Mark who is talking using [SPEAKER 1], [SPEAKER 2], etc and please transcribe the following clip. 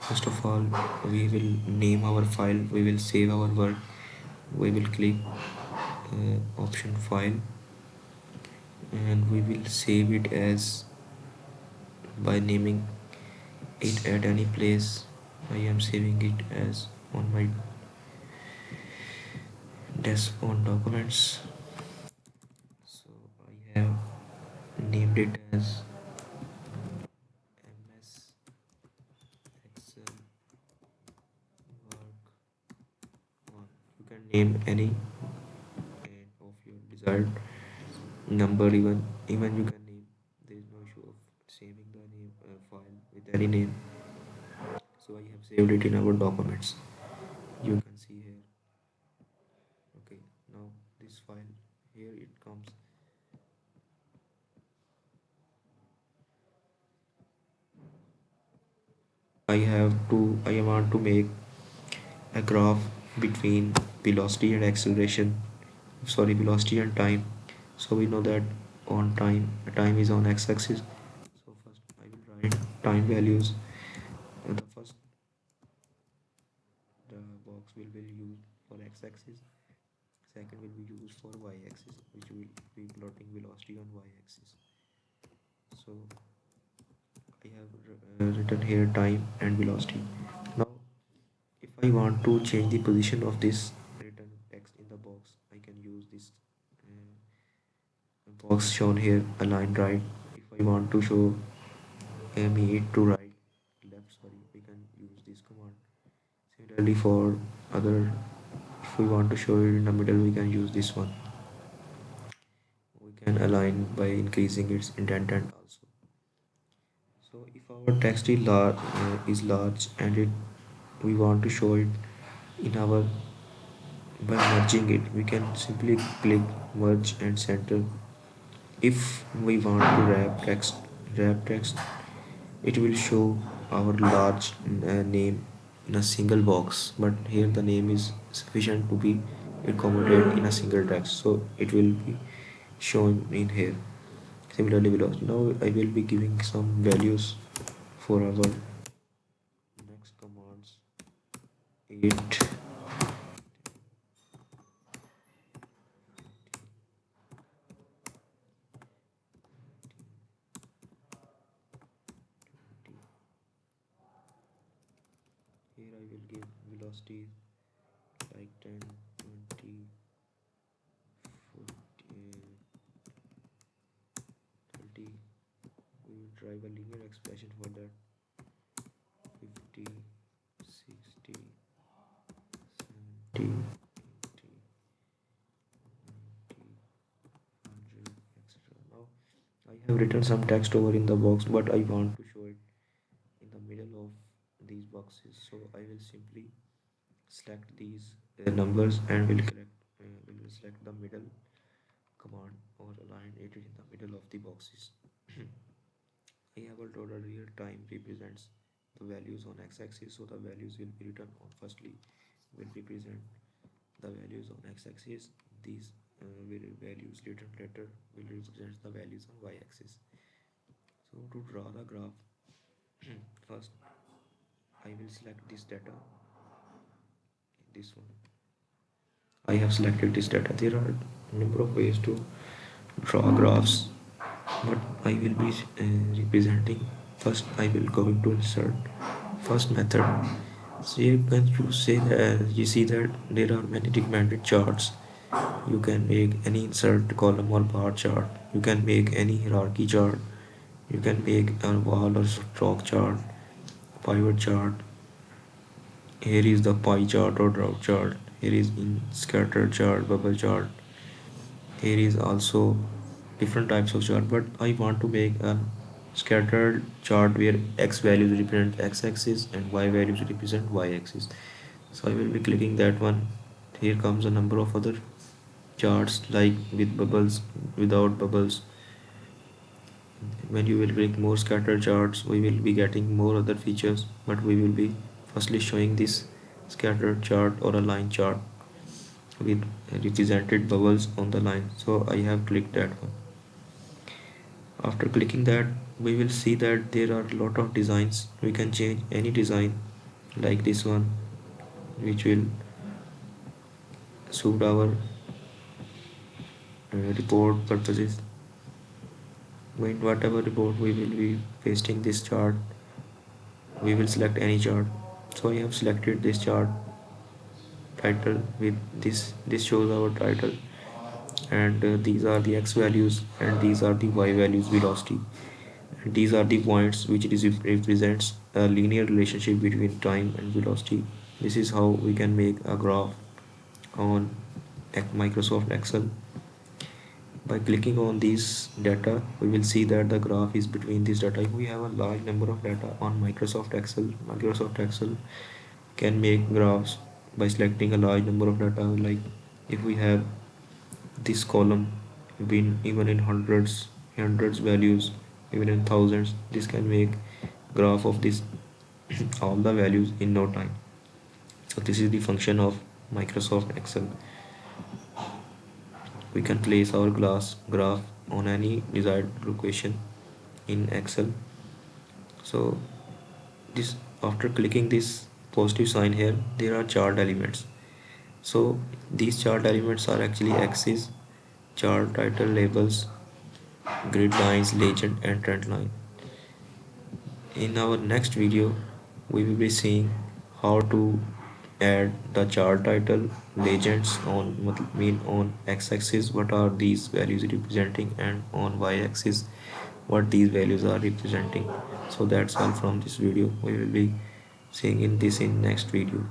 [SPEAKER 1] First of all, we will name our file, we will save our work, we will click option file, and we will save it as by naming it at any place. I am saving it as on my desk on documents. So I have named it as MS Excel work 1. You can name any of your desired number, even you can name. There is no issue of saving the name file with any name. So I have saved it in our documents. You can see here. Okay, now this file here it comes. I want to make a graph between velocity and acceleration, sorry, velocity and time. So we know that on time is on x-axis. So first I will write time values. The first the box will be used for x-axis, second will be used for y-axis, which will be plotting velocity on y-axis. So I have written here time and velocity. Now if I want to change the position of this written text in the box, I can use this box shown here, align right. If I want to show me it to right, left, sorry, we can use this command. Similarly for other, if we want to show it in the middle, we can use this one. We can align by increasing its indentation also. So if our text is large and we want to show it in our, by merging it, we can simply click merge and center. If we want to wrap text, it will show our large name in a single box, but here the name is sufficient to be accommodated in a single text, so it will be shown in here. Similarly below, now I will be giving some values for our next commands. 8, here I will give velocity like 10, 20, 40, 30. We will drive a linear expression for that. 50, 60, 70, 80, 90, 100, etc. Now I have written some text over in the box, but I want to show it in the middle of these boxes, so I will simply select these numbers and will select the middle command or align it in the middle of the boxes. I have told earlier time represents the values on x-axis, so the values will be written on, firstly will represent the values on x-axis. These values written later will represent the values on y-axis. So to draw the graph, first I will select this data, this one. I have selected this data. There are a number of ways to draw graphs, but I will be representing. First I will go into insert, first method. So you see that there are many recommended charts. You can make any insert column or bar chart, you can make any hierarchy chart, you can make a wall or stroke chart, pivot chart. Here is the pie chart or drought chart, here is in scatter chart, bubble chart. Here is also different types of chart, but I want to make a scattered chart where x values represent x-axis and y values represent y-axis. So I will be clicking that one. Here comes a number of other charts like with bubbles, without bubbles. When you will click more scattered charts, we will be getting more other features, but we will be firstly showing this scattered chart or a line chart with represented bubbles on the line. So I have clicked that one. After clicking that, we will see that there are a lot of designs. We can change any design like this one, which will suit our report purposes. In whatever report we will be pasting this chart, we will select any chart. So I have selected this chart title. With this shows our title, and these are the x values and these are the y values velocity, and these are the points which represents a linear relationship between time and velocity. This is how we can make a graph on Microsoft Excel. By clicking on these data, we will see that the graph is between this data. If we have a large number of data on Microsoft Excel can make graphs by selecting a large number of data. Like if we have this column been even in hundreds values, even in thousands, this can make graph of this all the values in no time. So this is the function of Microsoft Excel. We can place our graph on any desired location in Excel. So this, after clicking this positive sign here, there are chart elements. So these chart elements are actually axis, chart title, labels, grid lines, legend and trend line. In our next video, we will be seeing how to add the chart title, legends on mean on x-axis what are these values representing, and on y-axis what these values are representing. So that's all from this video. We will be seeing in next video.